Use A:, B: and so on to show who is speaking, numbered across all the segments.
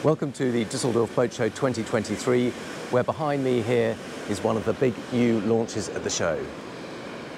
A: Welcome to the Düsseldorf Boat Show 2023, where behind me here is one of the big new launches at the show.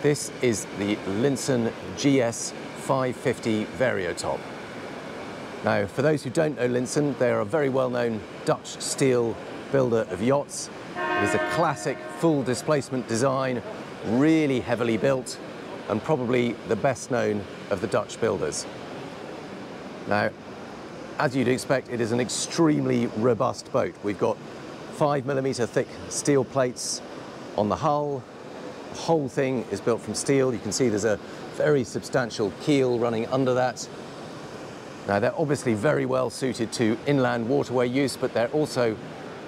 A: This is the Linssen GS550 Variotop. Now, for those who don't know Linssen, they are a very well-known Dutch steel builder of yachts. It is a classic full displacement design, really heavily built, and probably the best known of the Dutch builders. Now, as you'd expect, it is an extremely robust boat. We've got 5mm thick steel plates on the hull. The whole thing is built from steel. You can see there's a very substantial keel running under that. Now, they're obviously very well suited to inland waterway use, but they're also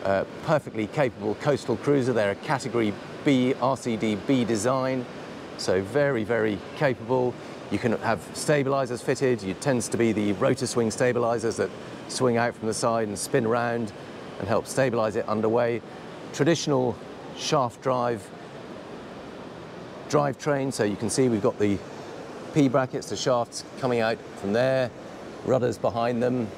A: a perfectly capable coastal cruiser. They're a Category B, RCD B design, so very, very capable. You can have stabilizers fitted. It tends to be the rotor swing stabilizers that swing out from the side and spin around and help stabilize it underway. Traditional shaft drivetrain, so you can see we've got the P brackets, the shafts coming out from there, rudders behind them.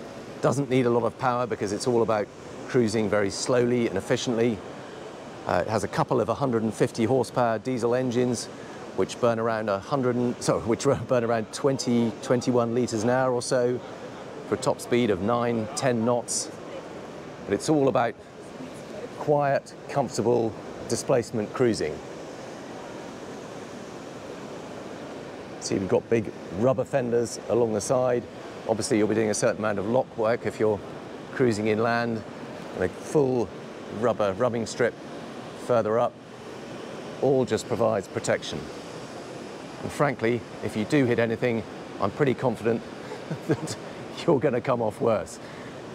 A: Doesn't need a lot of power because it's all about cruising very slowly and efficiently. It has a couple of 150 horsepower diesel engines which burn around 21 litres an hour or so for a top speed of 9-10 knots. But it's all about quiet, comfortable displacement cruising. See, we've got big rubber fenders along the side. Obviously, you'll be doing a certain amount of lock work if you're cruising inland, and a full rubber rubbing strip further up. All just provides protection. And frankly, if you do hit anything, I'm pretty confident that you're going to come off worse,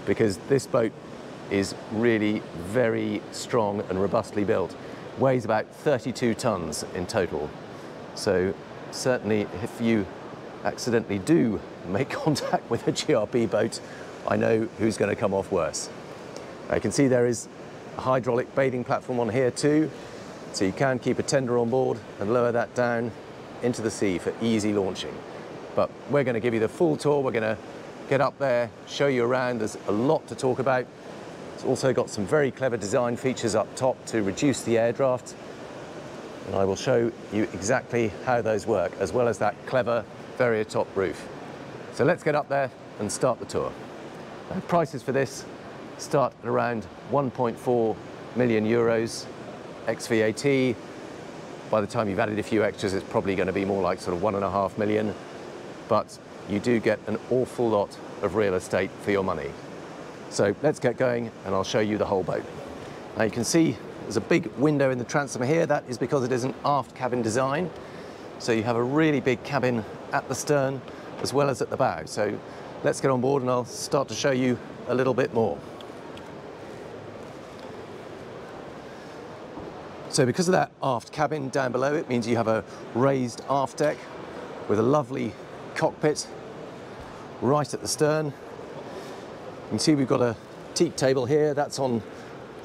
A: because this boat is really very strong and robustly built. Weighs about 32 tons in total. So certainly if you accidentally do make contact with a GRP boat, I know who's going to come off worse. Now you can see there is a hydraulic bathing platform on here too, so you can keep a tender on board and lower that down into the sea for easy launching. But we're going to give you the full tour. We're going to get up there, show you around. There's a lot to talk about. It's also got some very clever design features up top to reduce the air draft, and I will show you exactly how those work, as well as that clever Variotop roof. So let's get up there and start the tour. Now, prices for this start at around 1.4 million euros ex VAT. By the time you've added a few extras, it's probably going to be more like sort of 1.5 million, but you do get an awful lot of real estate for your money. So let's get going and I'll show you the whole boat. Now you can see there's a big window in the transom here. That is because it is an aft cabin design. So you have a really big cabin at the stern as well as at the bow. So let's get on board and I'll start to show you a little bit more. So because of that aft cabin down below, it means you have a raised aft deck with a lovely cockpit right at the stern. You can see we've got a teak table here. That's on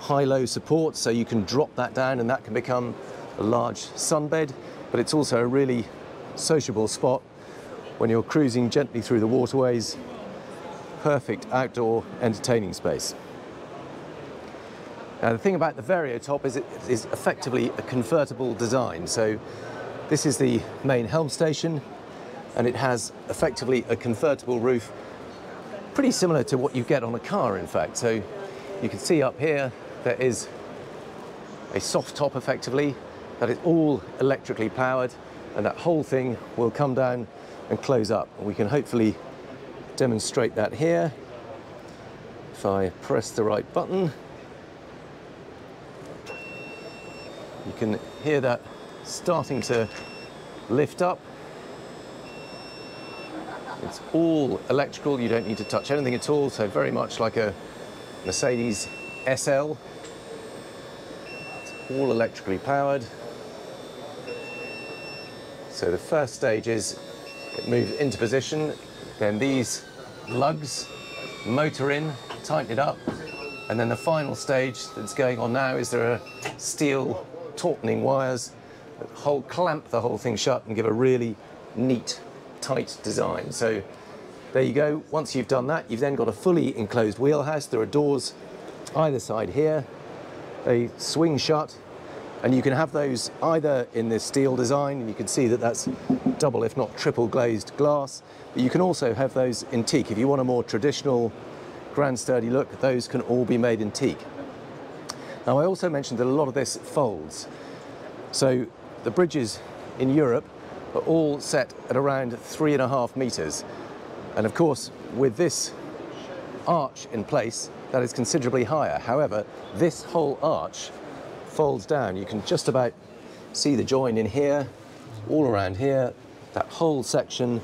A: high-low support, so you can drop that down and that can become a large sunbed. But it's also a really sociable spot when you're cruising gently through the waterways. Perfect outdoor entertaining space. Now, the thing about the Variotop is it is effectively a convertible design. So this is the main helm station, and it has effectively a convertible roof, pretty similar to what you get on a car, in fact. So you can see up here, there is a soft top effectively, that is all electrically powered, and that whole thing will come down and close up. And we can hopefully demonstrate that here. If I press the right button, you can hear that starting to lift up. It's all electrical, you don't need to touch anything at all, so very much like a Mercedes SL. It's all electrically powered. So the first stage is it moves into position, then these lugs motor in, tighten it up, and then the final stage that's going on now is there are steel tautening wires that clamp the whole thing shut and give a really neat, tight design. So There you go. Once you've done that, you've then got a fully enclosed wheelhouse. There are doors either side here. They swing shut, and you can have those either in this steel design, and you can see that that's double if not triple glazed glass, but you can also have those in teak. If you want a more traditional grand sturdy look, those can all be made in teak. Now, I also mentioned that a lot of this folds. So the bridges in Europe are all set at around 3.5 meters. And of course, with this arch in place, that is considerably higher. However, this whole arch folds down. You can just about see the join in here, all around here. That whole section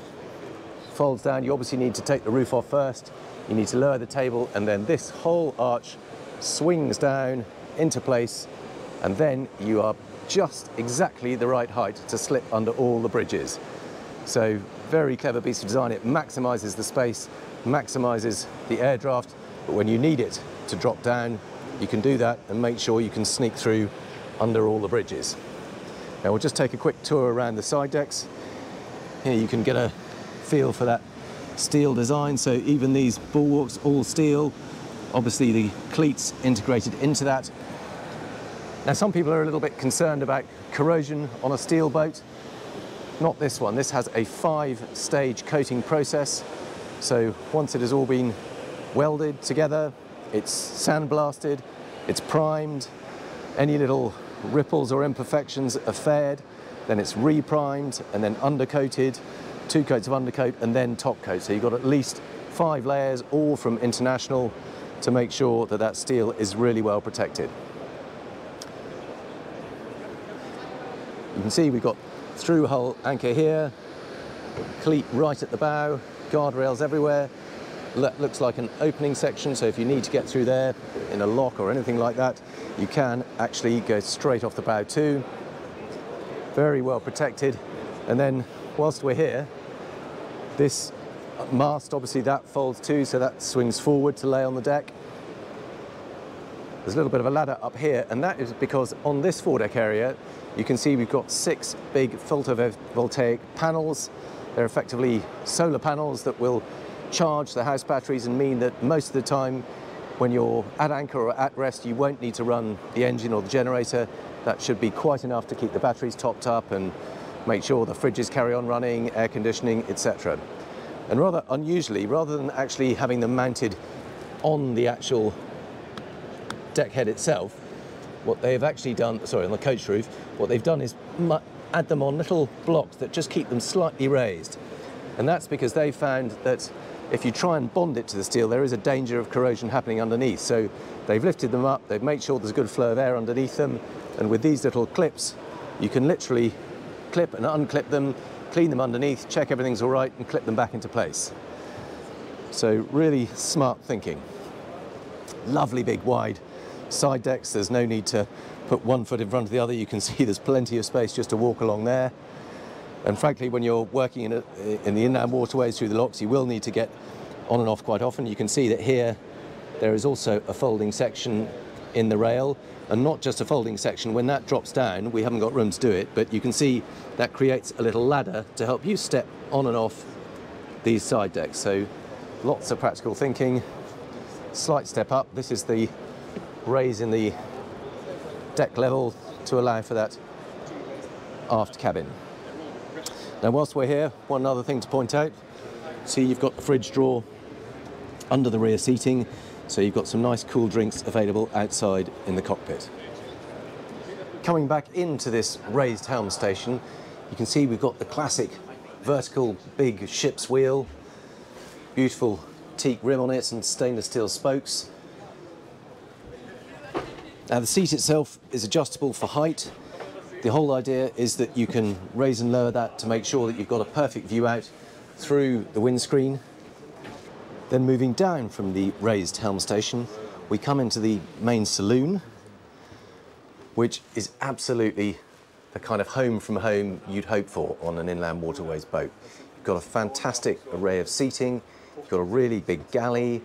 A: folds down. You obviously need to take the roof off first. You need to lower the table, and then this whole arch swings down into place, and then you are just exactly the right height to slip under all the bridges. So very clever piece of design. It maximizes the space, maximizes the air draft, but when you need it to drop down, you can do that and make sure you can sneak through under all the bridges. Now we'll just take a quick tour around the side decks. Here you can get a feel for that steel design. So even these bulwarks, all steel, obviously the cleats integrated into that. Now some people are a little bit concerned about corrosion on a steel boat. Not this one. This has a 5-stage coating process. So once it has all been welded together, it's sandblasted, it's primed, any little ripples or imperfections are faired, then it's reprimed and then undercoated, 2 coats of undercoat and then top coat. So you've got at least 5 layers, all from International, to make sure that that steel is really well protected. You can see we've got through hull anchor here, cleat right at the bow, guardrails everywhere. That looks like an opening section, so if you need to get through there in a lock or anything like that, you can actually go straight off the bow too. Very well protected. And then whilst we're here, this mast, obviously that folds too, so that swings forward to lay on the deck. There's a little bit of a ladder up here, and that is because on this foredeck area, you can see we've got 6 big photovoltaic panels. They're effectively solar panels that will charge the house batteries and mean that most of the time when you're at anchor or at rest, you won't need to run the engine or the generator. That should be quite enough to keep the batteries topped up and make sure the fridges carry on running, air conditioning, etc. And rather unusually, rather than actually having them mounted on the actual deck head itself, what they've actually done, sorry, on the coach roof, what they've done is add them on little blocks that just keep them slightly raised. And that's because they found that if you try and bond it to the steel, there is a danger of corrosion happening underneath. So they've lifted them up, they've made sure there's a good flow of air underneath them, and with these little clips, you can literally clip and unclip them, clean them underneath, check everything's all right, and clip them back into place. So really smart thinking. Lovely big wide side decks. There's no need to put one foot in front of the other. You can see there's plenty of space just to walk along there. And frankly, when you're working in the inland waterways through the locks, you will need to get on and off quite often. You can see that here there is also a folding section in the rail, and not just a folding section. When that drops down, we haven't got room to do it, but you can see that creates a little ladder to help you step on and off these side decks. So lots of practical thinking. Slight step up. This is the raise in the deck level to allow for that aft cabin. Now whilst we're here, one other thing to point out, see you've got the fridge drawer under the rear seating, so you've got some nice cool drinks available outside in the cockpit. Coming back into this raised helm station, you can see we've got the classic vertical big ship's wheel, beautiful teak rim on it and stainless steel spokes. Now the seat itself is adjustable for height. The whole idea is that you can raise and lower that to make sure that you've got a perfect view out through the windscreen. Then moving down from the raised helm station, we come into the main saloon, which is absolutely the kind of home from home you'd hope for on an inland waterways boat. You've got a fantastic array of seating, you've got a really big galley,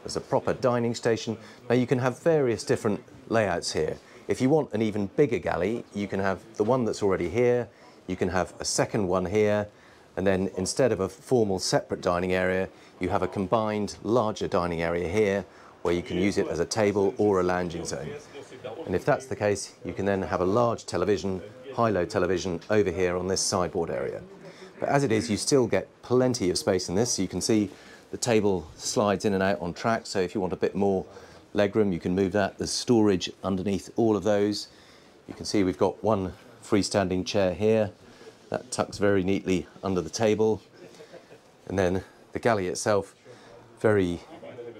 A: there's a proper dining station. Now you can have various different layouts here. If you want an even bigger galley, you can have the one that's already here, you can have a second one here, And then instead of a formal separate dining area, you have a combined larger dining area here where you can use it as a table or a lounging zone. And if that's the case, you can then have a large television, high-low television over here on this sideboard area. But as it is, you still get plenty of space in this. You can see the table slides in and out on track, so if you want a bit more legroom, you can move that. There's storage underneath all of those. You can see we've got one freestanding chair here. That tucks very neatly under the table. And then the galley itself, very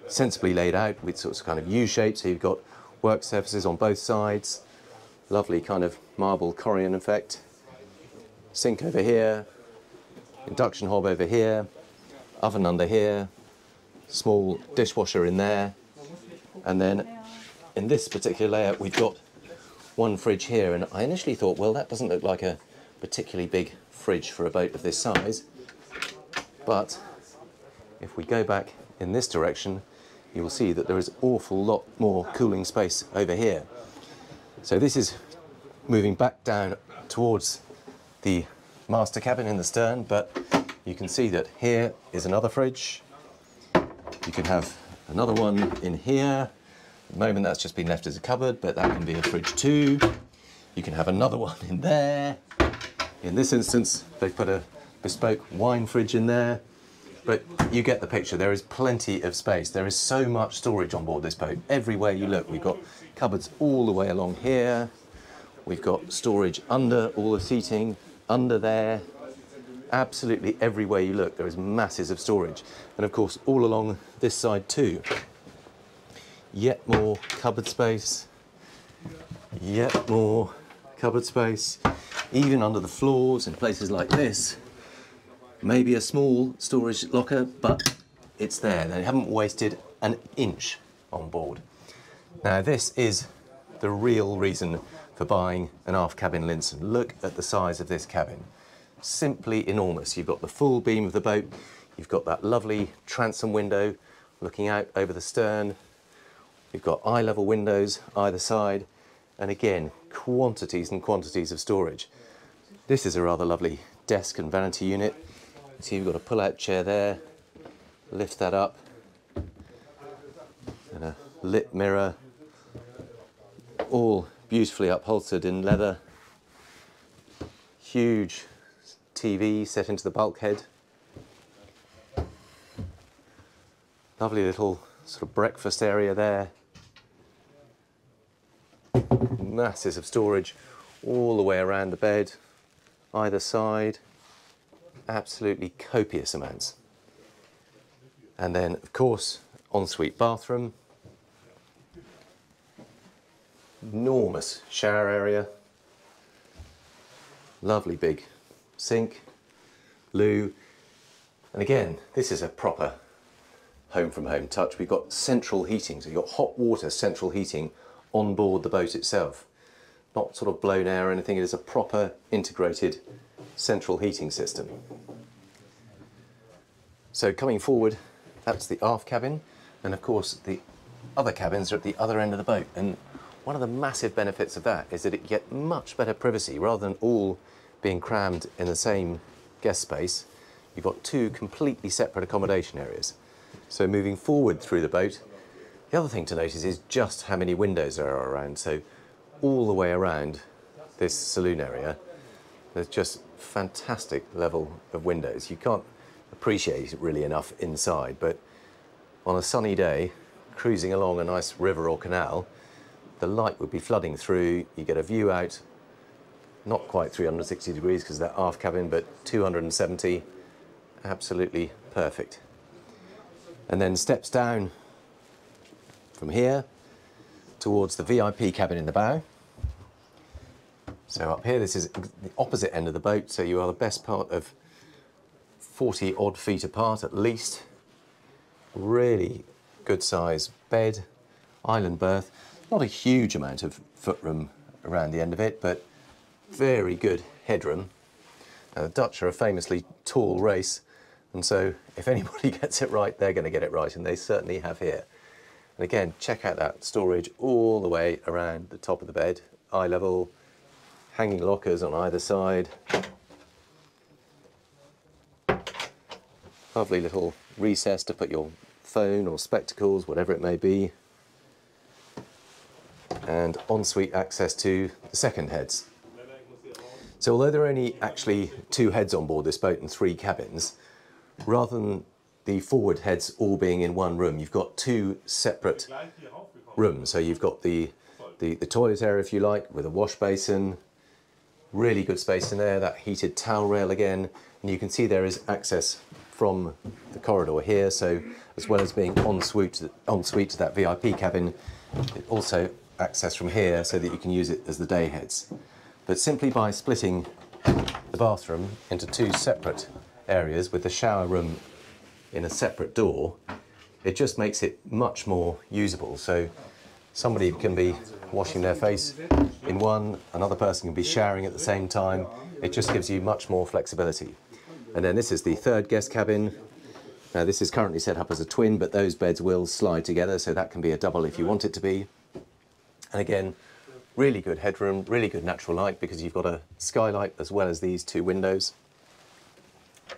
A: sensibly laid out with sorts of kind of U-shape, so you've got work surfaces on both sides. Lovely kind of marble Corian effect. Sink over here, induction hob over here, oven under here, small dishwasher in there, and then in this particular layout we've got one fridge here, and I initially thought, well, that doesn't look like a particularly big fridge for a boat of this size, but if we go back in this direction you will see that there is an awful lot more cooling space over here. So this is moving back down towards the master cabin in the stern, but you can see that here is another fridge. You can have another one in here. At the moment that's just been left as a cupboard, but that can be a fridge too. You can have another one in there. In this instance, they've put a bespoke wine fridge in there, but you get the picture. There is plenty of space. There is so much storage on board this boat. Everywhere you look, we've got cupboards all the way along here. We've got storage under all the seating, under there. Absolutely everywhere you look, there is masses of storage. And of course, all along this side too. Yet more cupboard space. Yet more cupboard space. Even under the floors in places like this. Maybe a small storage locker, but it's there. They haven't wasted an inch on board. Now this is the real reason for buying an aft cabin Linssen. Look at the size of this cabin. Simply enormous. You've got the full beam of the boat, you've got that lovely transom window looking out over the stern, you've got eye-level windows either side, and again, quantities and quantities of storage. This is a rather lovely desk and vanity unit. So you've got a pull-out chair there, lift that up, and a lit mirror, all beautifully upholstered in leather. Huge TV set into the bulkhead. Lovely little sort of breakfast area there. Masses of storage all the way around the bed, either side. Absolutely copious amounts. And then, of course, ensuite bathroom. Enormous shower area. Lovely big sink, loo. And again, this is a proper home from home touch. We've got central heating, so you've got hot water central heating on board the boat itself. Not sort of blown air or anything, it is a proper integrated central heating system. So coming forward, that's the aft cabin, and of course the other cabins are at the other end of the boat. And one of the massive benefits of that is that you get much better privacy. Rather than all being crammed in the same guest space, you've got two completely separate accommodation areas. So moving forward through the boat, the other thing to notice is just how many windows there are around. So all the way around this saloon area, there's just fantastic level of windows. You can't appreciate it really enough inside, but on a sunny day, cruising along a nice river or canal, the light would be flooding through. You get a view out, not quite 360 degrees because of that aft cabin, but 270, absolutely perfect. And then steps down from here towards the VIP cabin in the bow. So up here, this is the opposite end of the boat, so you are the best part of 40 odd feet apart at least. Really good size bed, island berth. Not a huge amount of footroom around the end of it, but very good headroom. Now, the Dutch are a famously tall race, and so if anybody gets it right, they're going to get it right, and they certainly have here. And again, check out that storage all the way around the top of the bed, eye level, hanging lockers on either side. Lovely little recess to put your phone or spectacles, whatever it may be. And ensuite access to the second heads. So although there are only actually 2 heads on board this boat and 3 cabins, rather than the forward heads all being in one room, you've got 2 separate rooms. So you've got the toilet area, if you like, with a wash basin, really good space in there, that heated towel rail again, and you can see there is access from the corridor here, so as well as being en suite to that VIP cabin, it also access from here so that you can use it as the day heads. But simply by splitting the bathroom into 2 separate areas with the shower room in a separate door, it just makes it much more usable. So somebody can be washing their face in one, another person can be showering at the same time. It just gives you much more flexibility. And then this is the 3rd guest cabin. Now this is currently set up as a twin, but those beds will slide together, so that can be a double if you want it to be. And again, really good headroom, really good natural light because you've got a skylight as well as these 2 windows.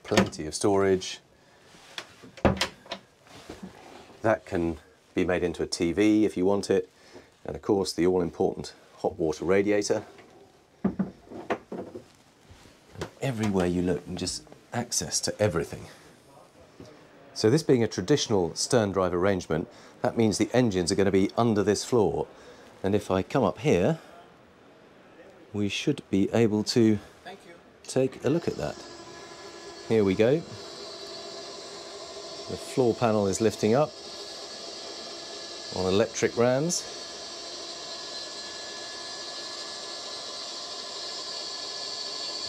A: Plenty of storage. That can be made into a TV if you want it. And of course the all-important hot water radiator. And everywhere you look, and just access to everything. So this being a traditional stern drive arrangement, that means the engines are going to be under this floor. And if I come up here, we should be able to take a look at that. Here we go. The floor panel is lifting up on electric rams.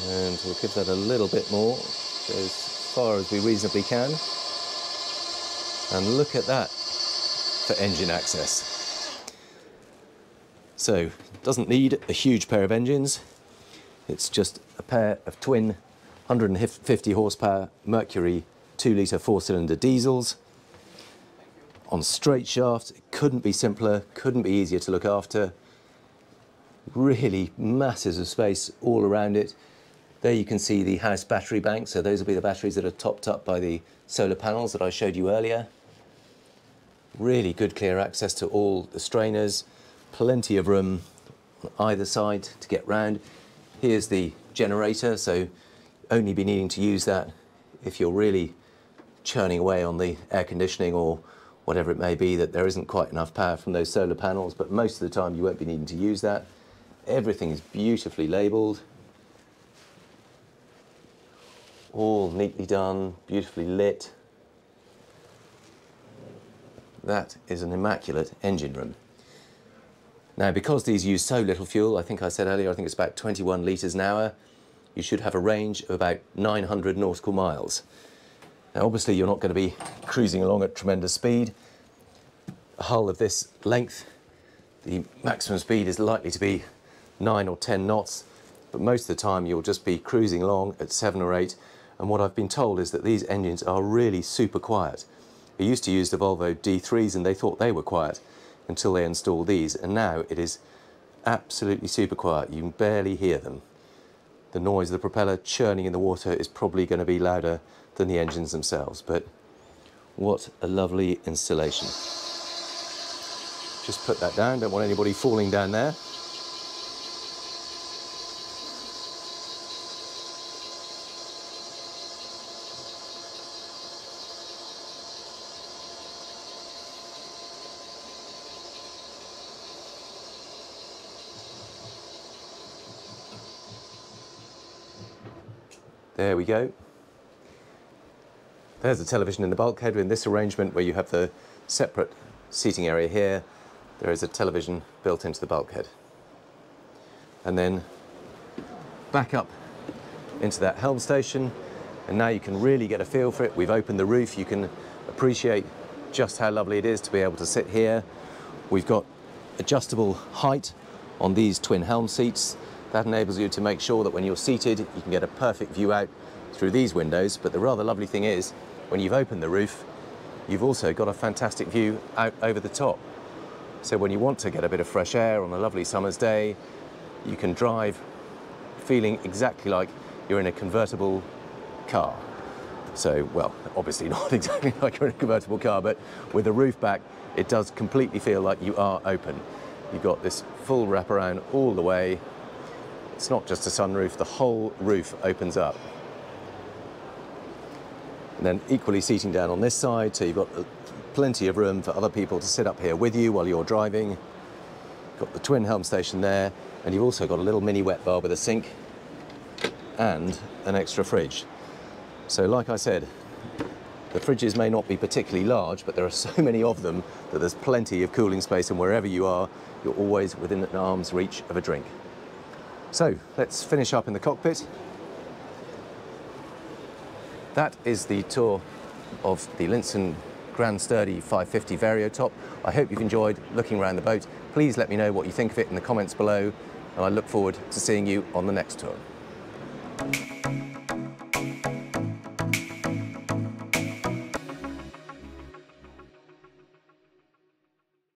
A: And we'll give that a little bit more, go as far as we reasonably can. And look at that for engine access. So, it doesn't need a huge pair of engines. It's just a pair of twin 150 horsepower Mercury 2-litre 4-cylinder diesels. On straight shaft, it couldn't be simpler, couldn't be easier to look after. Really masses of space all around it. There you can see the house battery bank, so those will be the batteries that are topped up by the solar panels that I showed you earlier. Really good clear access to all the strainers, plenty of room on either side to get round. Here's the generator, so only be needing to use that if you're really churning away on the air conditioning or whatever it may be, that there isn't quite enough power from those solar panels, but most of the time you won't be needing to use that. Everything is beautifully labelled. All neatly done, beautifully lit. That is an immaculate engine room. Now, because these use so little fuel, I think I said earlier, I think it's about 21 litres an hour, you should have a range of about 900 nautical miles. Now, obviously, you're not going to be cruising along at tremendous speed. A hull of this length, the maximum speed is likely to be 9 or 10 knots, but most of the time you'll just be cruising along at 7 or 8. And what I've been told is that these engines are really super quiet. I used to use the Volvo D3s and they thought they were quiet until they installed these, and now it is absolutely super quiet. You can barely hear them. The noise of the propeller churning in the water is probably going to be louder than the engines themselves, but what a lovely installation. Just put that down, don't want anybody falling down there. There we go. There's the television in the bulkhead. In this arrangement where you have the separate seating area here, there is a television built into the bulkhead. And then back up into that helm station, and now you can really get a feel for it. We've opened the roof. You can appreciate just how lovely it is to be able to sit here. We've got adjustable height on these twin helm seats. That enables you to make sure that when you're seated, you can get a perfect view out through these windows. But the rather lovely thing is, when you've opened the roof, you've also got a fantastic view out over the top. So when you want to get a bit of fresh air on a lovely summer's day, you can drive feeling exactly like you're in a convertible car. So, well, obviously not exactly like you're in a convertible car, but with the roof back, it does completely feel like you are open. You've got this full wraparound all the way. It's not just a sunroof, the whole roof opens up. And then equally seating down on this side, so you've got plenty of room for other people to sit up here with you while you're driving. Got the twin helm station there, and you've also got a little mini wet bar with a sink and an extra fridge. So like I said, the fridges may not be particularly large, but there are so many of them that there's plenty of cooling space, and wherever you are, you're always within an arm's reach of a drink. So let's finish up in the cockpit. That is the tour of the Linssen GS550 Variotop. I hope you've enjoyed looking around the boat. Please let me know what you think of it in the comments below, and I look forward to seeing you on the next tour.